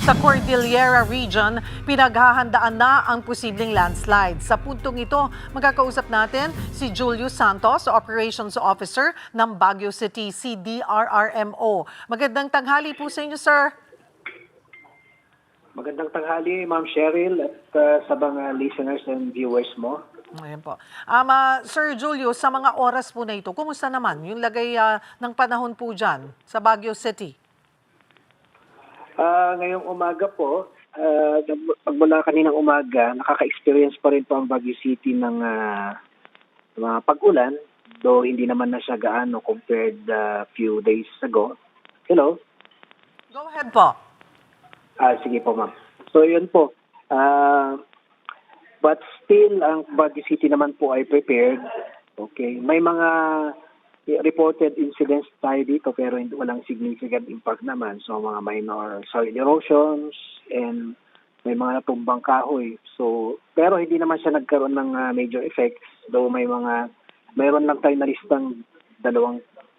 Sa Cordillera Region, pinaghahandaan na ang posibleng landslide. Sa puntong ito, magkakausap natin si Julius Santos, Operations Officer ng Baguio City CDRRMO. Magandang tanghali po sa inyo, sir. Magandang tanghali, Ma'am Cheryl, at sa mga listeners and viewers mo. Ayan po. Sir Julius, sa mga oras po na ito, kumusta naman yung lagay ng panahon po dyan sa Baguio City? Ngayong umaga po, mula kaninang umaga, nakaka-experience pa rin po ang Baguio City ng mga pag-ulan, though hindi naman na siya gaano compared few days ago. Hello? Go ahead po. Sige po, ma'am. So, yun po. But still, ang Baguio City naman po ay prepared. Okay. May mga reported incidents tayo dito pero walang significant impact naman. So, mga minor soil erosions and may mga natumbang kahoy. So, pero hindi naman siya nagkaroon ng major effects. Though mayroon lang tayo nalistang 2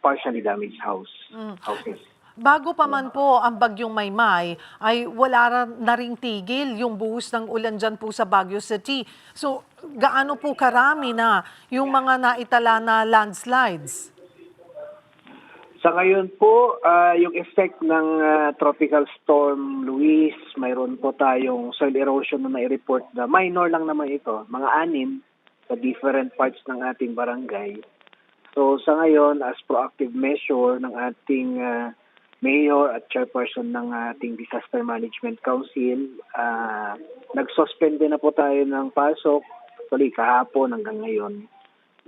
partially damaged houses. Bago pa man po ang bagyong Maymay, ay wala na ring tigil yung buhos ng ulan dyan po sa Baguio City. So, gaano po karami na yung mga naitala na landslides? Sa ngayon po, yung effect ng Tropical Storm Luis, mayroon po tayong soil erosion na nai-report na minor lang naman ito, mga 6 sa different parts ng ating barangay. So sa ngayon, as proactive measure ng ating mayor at chairperson ng ating Disaster Management Council, nag-suspend na po tayo ng pasok, actually kahapon hanggang ngayon.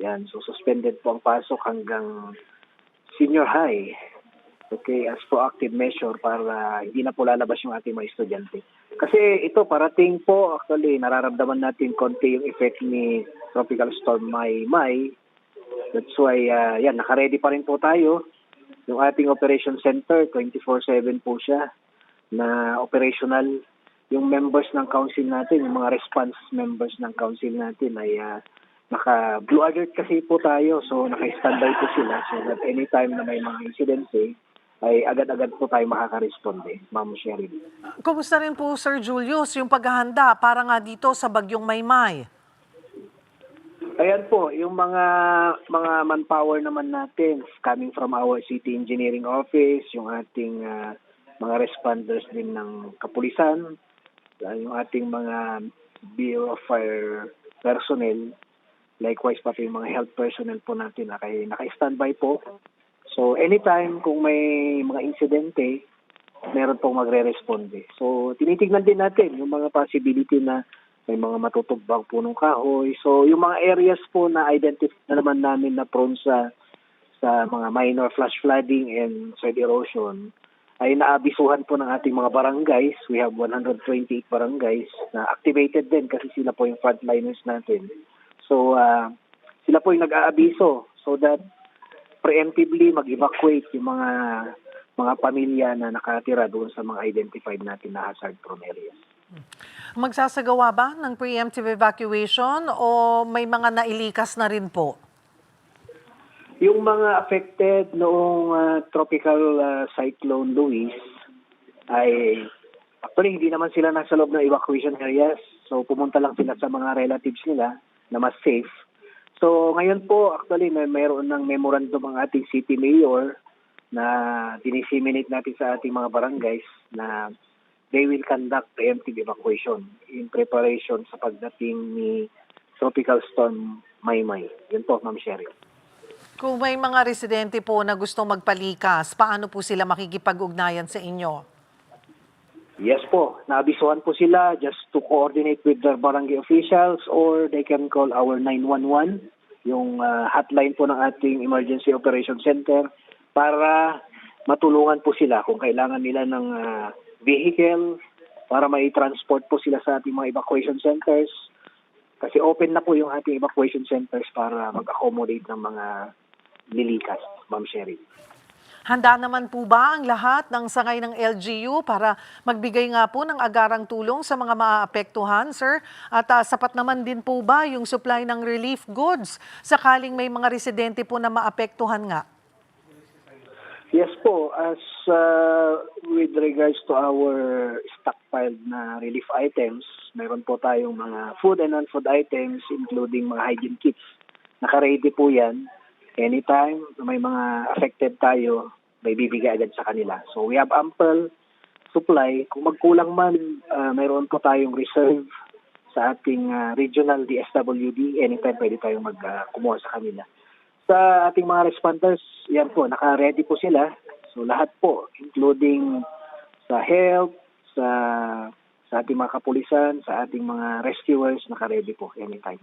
Yan, so suspended po ang pasok hanggang senior high, okay, as proactive measure para hindi na po lalabas yung ating mga estudyante. Kasi ito, parating po, actually, nararamdaman natin konti yung effect ni Tropical Storm Maymay. That's why, naka-ready pa rin po tayo. Yung ating operation center, 24/7 po siya na operational. Yung members ng council natin, yung mga response members ng council natin ay naka-blue alert kasi po tayo, so naka-standby po sila so that anytime na may mga incidents ay agad-agad po tayo makaka-responde, Ma'am Cheryl. Kumusta rin po, Sir Julius, yung paghahanda para nga dito sa bagyong Maymay? Ayan po, yung mga manpower naman natin coming from our city engineering office, yung ating mga responders din ng kapulisan, yung ating mga Bureau of Fire personnel, likewise pati yung mga health personnel po natin naka-standby po. So anytime kung may mga insidente, meron pong magre-responde. So tinitignan din natin yung mga possibility na may mga matutugbang punong kahoy. So yung mga areas po na identify na naman namin na prone sa mga minor flash flooding and soil erosion, ay naabisuhan po ng ating mga barangays. We have 128 barangays na activated din kasi sila po yung frontliners natin. So, sila po yung nag-aabiso so that preemptively mag-evacuate yung mga pamilya na nakatira doon sa mga identified natin na hazard-prone areas. Magsasagawa ba ng preemptive evacuation o may mga nailikas na rin po? Yung mga affected noong tropical cyclone Luis ay actually hindi naman sila nasa loob ng evacuation areas. So pumunta lang sila sa mga relatives nila na mas safe. So ngayon po actually mayroon ng memorandum ang ating city mayor na diniseminate natin sa ating mga barangays na they will conduct preemptive evacuation in preparation sa pagdating ni Tropical Storm Maymay. Yun po, Ma'am Cheryl. Kung may mga residente po na gustong magpalikas, paano po sila makikipag-ugnayan sa inyo? Yes po, naabisuhan po sila just to coordinate with their barangay officials or they can call our 911, yung hotline po ng ating Emergency Operation Center para matulungan po sila kung kailangan nila ng vehicle para may transport po sila sa ating mga evacuation centers. Kasi open na po yung ating evacuation centers para mag-accommodate ng mga lilikas, Ma'am Cheryl. Handa naman po ba ang lahat ng sangay ng LGU para magbigay nga po ng agarang tulong sa mga maaapektuhan, sir? At sapat naman din po ba yung supply ng relief goods sakaling may mga residente po na maapektuhan nga? Yes po, as with regards to our stock stockpiled na relief items. Meron po tayong mga food and non-food items, including mga hygiene kits. Naka-ready po yan. Anytime may mga affected tayo, may bibigay agad sa kanila. So we have ample supply. Kung magkulang man, mayroon po tayong reserve sa ating regional DSWD. Anytime pwede tayong kumuha sa kanila. Sa ating mga responders, yan po, naka-ready po sila. So lahat po, including sa health, sa ating mga kapulisan, sa ating mga rescuers, naka-ready po anytime.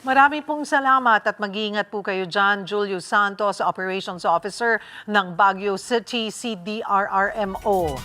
Marami pong salamat at mag-iingat po kayo dyan, Julius Santos, Operations Officer ng Baguio City CDRRMO.